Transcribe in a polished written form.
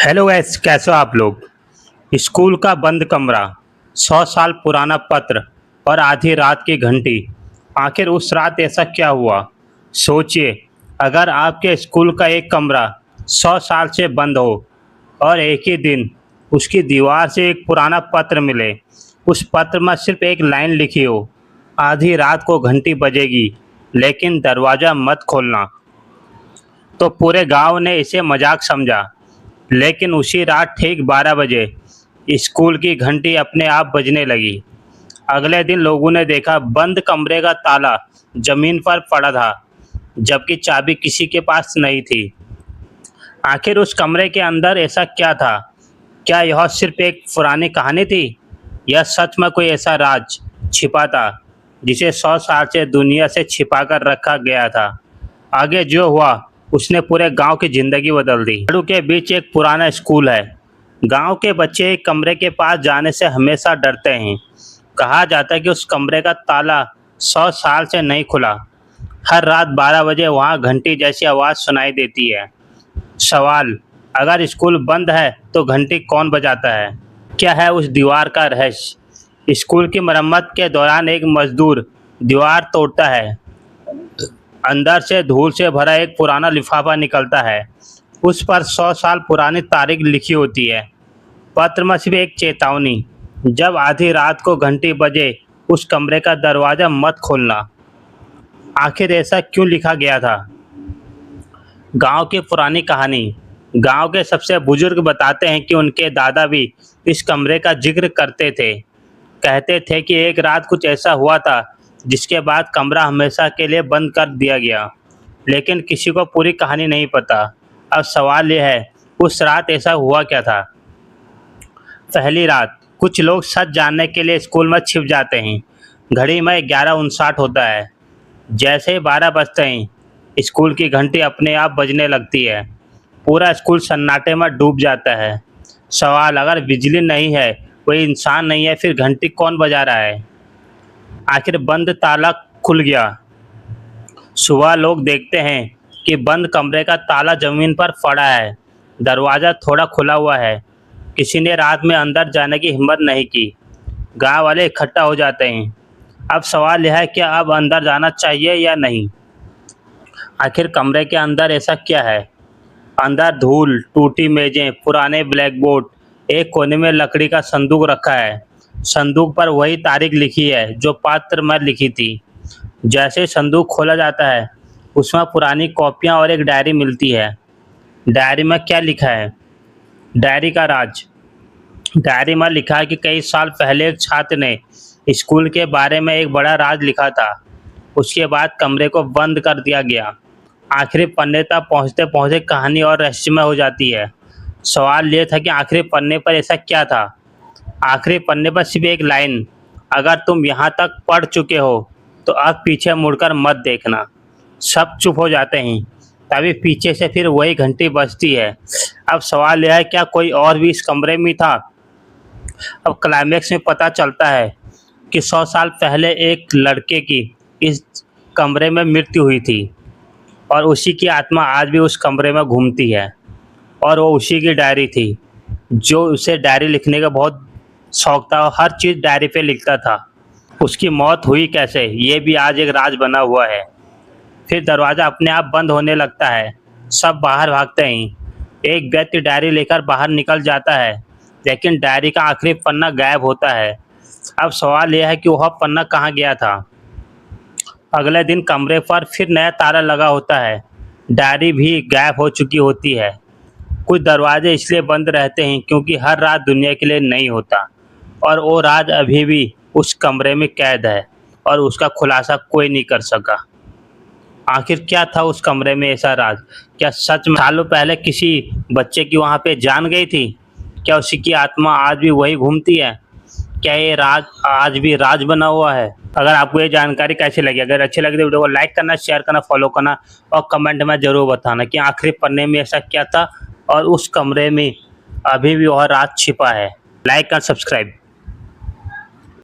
Hello guys, कैसे हो आप लोग। स्कूल का बंद कमरा, 100 साल पुराना पत्र और आधी रात की घंटी। आखिर उस रात ऐसा क्या हुआ। सोचिए, अगर आपके स्कूल का एक कमरा 100 साल से बंद हो और एक ही दिन उसकी दीवार से एक पुराना पत्र मिले। उस पत्र में सिर्फ एक लाइन लिखी हो, आधी रात को घंटी बजेगी लेकिन दरवाज़ा मत खोलना। तो पूरे गांव ने इसे मजाक समझा। लेकिन उसी रात ठीक 12 बजे स्कूल की घंटी अपने आप बजने लगी। अगले दिन लोगों ने देखा बंद कमरे का ताला जमीन पर पड़ा था, जबकि चाबी किसी के पास नहीं थी। आखिर उस कमरे के अंदर ऐसा क्या था। क्या यह सिर्फ एक पुरानी कहानी थी या सच में कोई ऐसा राज छिपा था जिसे 100 साल से दुनिया से छिपा कर रखा गया था। आगे जो हुआ उसने पूरे गांव की जिंदगी बदल दी। झाड़ू के बीच एक पुराना स्कूल है। गांव के बच्चे एक कमरे के पास जाने से हमेशा डरते हैं। कहा जाता है कि उस कमरे का ताला 100 साल से नहीं खुला। हर रात 12 बजे वहां घंटी जैसी आवाज़ सुनाई देती है। सवाल, अगर स्कूल बंद है तो घंटी कौन बजाता है। क्या है उस दीवार का रहस्य। स्कूल की मरम्मत के दौरान एक मजदूर दीवार तोड़ता है। अंदर से धूल से भरा एक पुराना लिफाफा निकलता है। उस पर 100 साल पुरानी तारीख लिखी होती है। पत्र में सिर्फ एक चेतावनी, जब आधी रात को घंटी बजे उस कमरे का दरवाज़ा मत खोलना। आखिर ऐसा क्यों लिखा गया था। गांव की पुरानी कहानी। गांव के सबसे बुजुर्ग बताते हैं कि उनके दादा भी इस कमरे का जिक्र करते थे। कहते थे कि एक रात कुछ ऐसा हुआ था जिसके बाद कमरा हमेशा के लिए बंद कर दिया गया। लेकिन किसी को पूरी कहानी नहीं पता। अब सवाल यह है, उस रात ऐसा हुआ क्या था। पहली रात, कुछ लोग सच जानने के लिए स्कूल में छिप जाते हैं। घड़ी में 11:59 होता है। जैसे ही 12 बजते हैं स्कूल की घंटी अपने आप बजने लगती है। पूरा स्कूल सन्नाटे में डूब जाता है। सवाल, अगर बिजली नहीं है, कोई इंसान नहीं है, फिर घंटी कौन बजा रहा है। आखिर बंद ताला खुल गया। सुबह लोग देखते हैं कि बंद कमरे का ताला जमीन पर पड़ा है। दरवाज़ा थोड़ा खुला हुआ है। किसी ने रात में अंदर जाने की हिम्मत नहीं की। गांव वाले इकट्ठा हो जाते हैं। अब सवाल यह है कि अब अंदर जाना चाहिए या नहीं। आखिर कमरे के अंदर ऐसा क्या है। अंदर धूल, टूटी मेजें, पुराने ब्लैक बोर्ड, एक कोने में लकड़ी का संदूक रखा है। संदूक पर वही तारीख लिखी है जो पत्र में लिखी थी। जैसे ही संदूक खोला जाता है उसमें पुरानी कॉपियां और एक डायरी मिलती है। डायरी में क्या लिखा है। डायरी का राज। डायरी में लिखा है कि कई साल पहले एक छात्र ने स्कूल के बारे में एक बड़ा राज लिखा था। उसके बाद कमरे को बंद कर दिया गया। आखिरी पन्ने तक पहुँचते पहुँचते कहानी और रहस्यमय हो जाती है। सवाल ये था कि आखिरी पन्ने पर ऐसा क्या था। आखिरी पन्ने पर सिर्फ एक लाइन, अगर तुम यहाँ तक पढ़ चुके हो तो अब पीछे मुड़कर मत देखना। सब चुप हो जाते हैं। तभी पीछे से फिर वही घंटी बजती है। अब सवाल यह है, क्या कोई और भी इस कमरे में था। अब क्लाइमेक्स में पता चलता है कि 100 साल पहले एक लड़के की इस कमरे में मृत्यु हुई थी और उसी की आत्मा आज भी उस कमरे में घूमती है। और वो उसी की डायरी थी जो उसे डायरी लिखने का बहुत शौक था और हर चीज़ डायरी पे लिखता था। उसकी मौत हुई कैसे, ये भी आज एक राज बना हुआ है। फिर दरवाज़ा अपने आप बंद होने लगता है। सब बाहर भागते हैं। एक व्यक्ति डायरी लेकर बाहर निकल जाता है, लेकिन डायरी का आखिरी पन्ना गायब होता है। अब सवाल यह है कि वह पन्ना कहाँ गया था। अगले दिन कमरे पर फिर नया ताला लगा होता है। डायरी भी गायब हो चुकी होती है। कुछ दरवाजे इसलिए बंद रहते हैं क्योंकि हर रात दुनिया के लिए नहीं होता और वो राज अभी भी उस कमरे में कैद है और उसका खुलासा कोई नहीं कर सका। आखिर क्या था उस कमरे में ऐसा राज। क्या सच में सालों पहले किसी बच्चे की वहाँ पे जान गई थी। क्या उसी की आत्मा आज भी वही घूमती है। क्या ये राज आज भी राज बना हुआ है। अगर आपको ये जानकारी कैसी लगी, अगर अच्छी लगी तो वीडियो को लाइक करना, शेयर करना, फॉलो करना और कमेंट में ज़रूर बताना कि आखिरी पन्ने में ऐसा क्या था और उस कमरे में अभी भी वह राज छिपा है। लाइक और सब्सक्राइब।